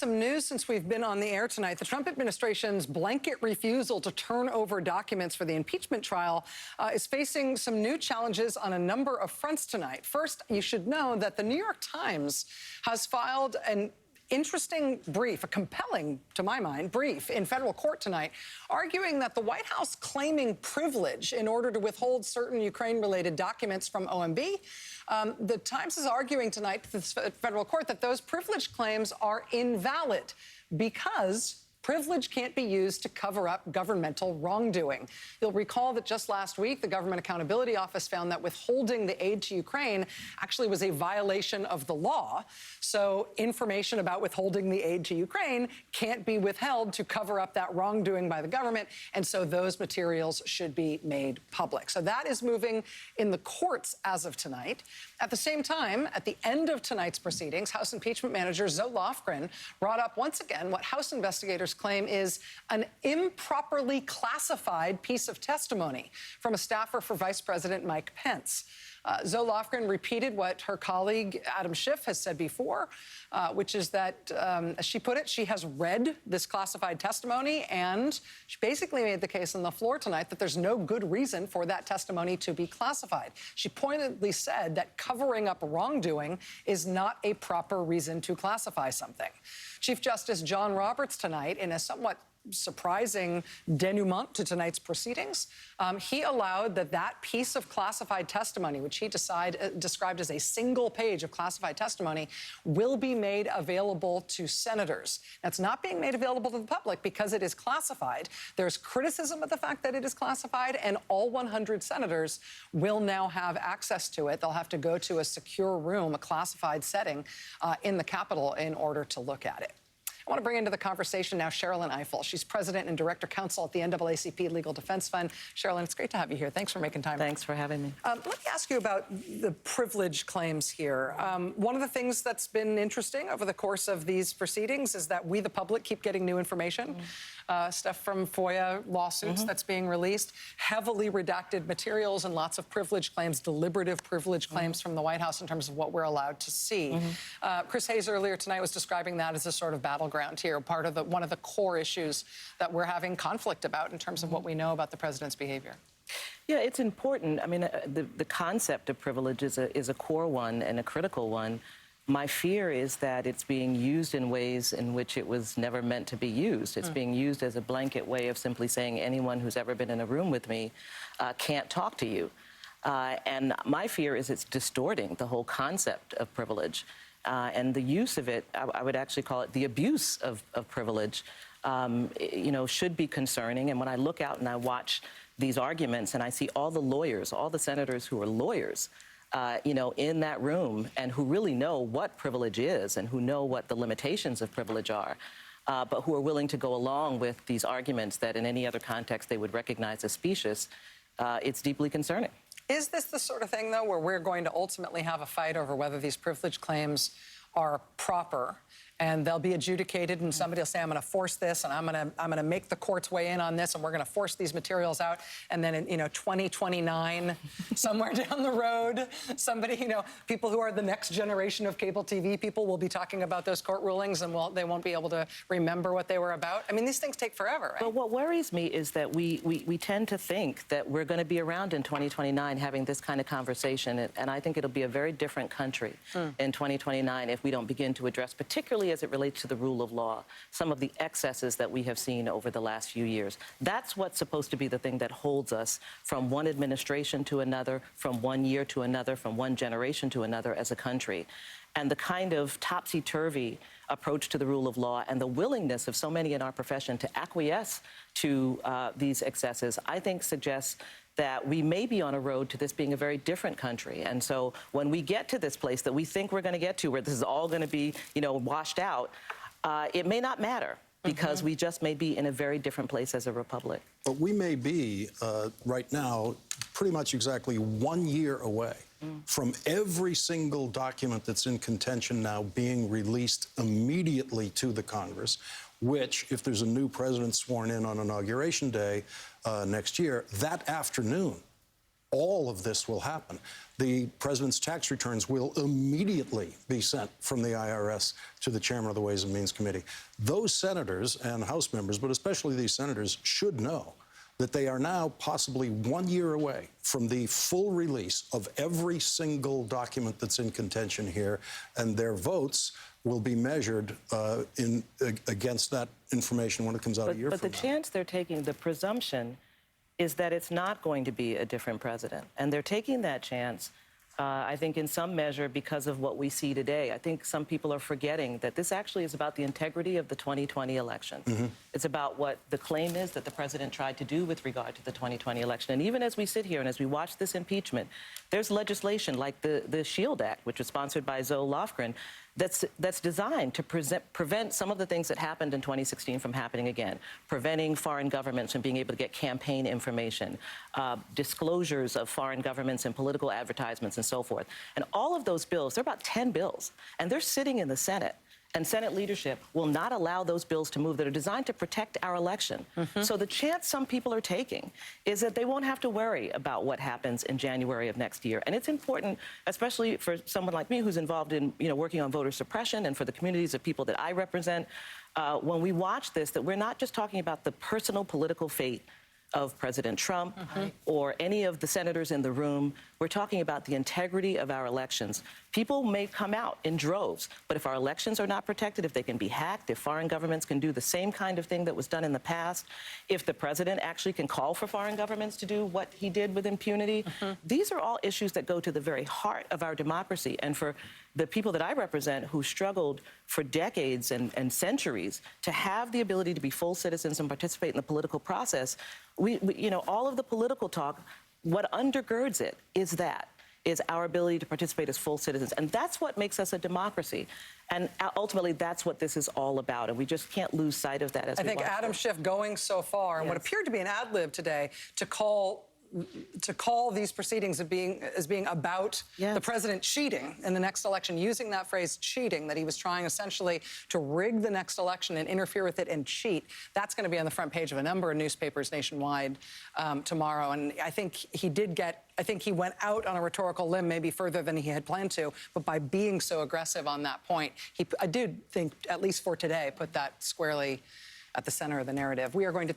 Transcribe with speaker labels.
Speaker 1: some news since we've been on the air tonight. The Trump administration's blanket refusal to turn over documents for the impeachment trial is facing some new challenges on a number of fronts tonight. First, you should know that the New York Times has filed an interesting brief, a compelling, to my mind, brief in federal court tonight, arguing that the White House claiming privilege in order to withhold certain Ukraine-related documents from OMB. The Times is arguing tonight to the federal court that those privilege claims are invalid because privilege can't be used to cover up governmental wrongdoing. You'll recall that just last week, the Government Accountability Office found that withholding the aid to Ukraine actually was a violation of the law. So information about withholding the aid to Ukraine can't be withheld to cover up that wrongdoing by the government. And so those materials should be made public. So that is moving in the courts as of tonight. At the same time, at the end of tonight's proceedings, House Impeachment Manager Zoe Lofgren brought up once again what House investigators claim is an improperly classified piece of testimony from a staffer for Vice President Mike Pence. Zoe Lofgren repeated what her colleague Adam Schiff has said before, which is that, as she put it, she has read this classified testimony, and she basically made the case on the floor tonight that there's no good reason for that testimony to be classified. She pointedly said that covering up wrongdoing is not a proper reason to classify something. Chief Justice John Roberts tonight, in a somewhat surprising denouement to tonight's proceedings, he allowed that piece of classified testimony, which he described as a single page of classified testimony, will be made available to senators. That's not being made available to the public because it is classified. There's criticism of the fact that it is classified, and all 100 senators will now have access to it. They'll have to go to a secure room, a classified setting in the Capitol in order to look at it. I want to bring into the conversation now Sherrilyn Ifill. She's president and director counsel at the NAACP Legal Defense Fund. Sherrilyn, it's great to have you here. Thanks for making time.
Speaker 2: Thanks for having me.
Speaker 1: Let me ask you about the privilege claims here. One of the things that's been interesting over the course of these proceedings is that we, the public, keep getting new information. Stuff from FOIA lawsuits that's being released, heavily redacted materials, and lots of privilege claims, deliberative privilege claims from the White House in terms of what we're allowed to see. Chris Hayes earlier tonight was describing that as a sort of battleground here, part of one of the core issues that we're having conflict about in terms of what we know about the president's behavior.
Speaker 2: Yeah, it's important. I mean, the concept of privilege is a core one and a critical one. My fear is that it's being used in ways in which it was never meant to be used. It's being used as a blanket way of simply saying anyone who's ever been in a room with me can't talk to you. And my fear is it's distorting the whole concept of privilege. And the use of it, I would actually call it the abuse of privilege, should be concerning. And when I look out and I watch these arguments and I see all the lawyers, all the senators who are lawyers, in that room and who really know what privilege is and who know what the limitations of privilege are, but who are willing to go along with these arguments that in any other context they would recognize as specious, it's deeply concerning.
Speaker 1: Is this the sort of thing, though, where we're going to ultimately have a fight over whether these privilege claims are proper, and they'll be adjudicated, and somebody will say, I'm going to force this, and I'm going to make the courts weigh in on this, and we're going to force these materials out, and then in 2029, somewhere down the road, somebody, people who are the next generation of cable TV people will be talking about those court rulings, and they won't be able to remember what they were about. I mean, these things take forever, right?
Speaker 2: But what worries me is that we tend to think that we're going to be around in 2029 having this kind of conversation, and I think it'll be a very different country in 2029 if we don't begin to address, particularly as it relates to the rule of law, some of the excesses that we have seen over the last few years. That's what's supposed to be the thing that holds us from one administration to another, from one year to another, from one generation to another as a country. And the kind of topsy-turvy approach to the rule of law and the willingness of so many in our profession to acquiesce to these excesses, I think suggests that we may be on a road to this being a very different country. And so when we get to this place that we think we're going to get to, where this is all going to be, washed out, it may not matter because we just may be in a very different place as a republic.
Speaker 3: But we may be, right now, pretty much exactly 1 year away from every single document that's in contention now being released immediately to the Congress, which, if there's a new president sworn in on Inauguration Day next year, that afternoon, all of this will happen. The president's tax returns will immediately be sent from the IRS to the chairman of the Ways and Means Committee. Those senators and House members, but especially these senators, should know that they are now possibly 1 year away from the full release of every single document that's in contention here, and their votes will be measured against that information when it comes out a year from now.
Speaker 2: But the chance they're taking, the presumption is that it's not going to be a different president. And they're taking that chance, I think, in some measure because of what we see today. I think some people are forgetting that this actually is about the integrity of the 2020 election. Mm-hmm. It's about what the claim is that the president tried to do with regard to the 2020 election. And even as we sit here and as we watch this impeachment, there's legislation like the SHIELD Act, which was sponsored by Zoe Lofgren, that's designed to prevent some of the things that happened in 2016 from happening again, preventing foreign governments from being able to get campaign information, disclosures of foreign governments and political advertisements and so forth. And all of those bills, there are about 10 bills, and they're sitting in the Senate. And Senate leadership will not allow those bills to move that are designed to protect our election. Mm-hmm. So the chance some people are taking is that they won't have to worry about what happens in January of next year. And it's important, especially for someone like me who's involved in, working on voter suppression, and for the communities of people that I represent, when we watch this, that we're not just talking about the personal political fate of President Trump or any of the senators in the room. We're talking about the integrity of our elections. People may come out in droves, but if our elections are not protected, if they can be hacked, if foreign governments can do the same kind of thing that was done in the past, if the president actually can call for foreign governments to do what he did with impunity, these are all issues that go to the very heart of our democracy. And for the people that I represent who struggled for decades and centuries to have the ability to be full citizens and participate in the political process, we all of the political talk, what undergirds it is our ability to participate as full citizens. And that's what makes us a democracy. And ultimately, that's what this is all about. And we just can't lose sight of that as we watch.
Speaker 1: I think Adam Schiff going so far, and what appeared to be an ad lib today, to call these proceedings as being about the president cheating in the next election, using that phrase cheating, that he was trying essentially to rig the next election and interfere with it and cheat. That's going to be on the front page of a number of newspapers nationwide tomorrow. And I think he went out on a rhetorical limb, maybe further than he had planned to, but by being so aggressive on that point, I do think, at least for today, put that squarely at the center of the narrative. We are going to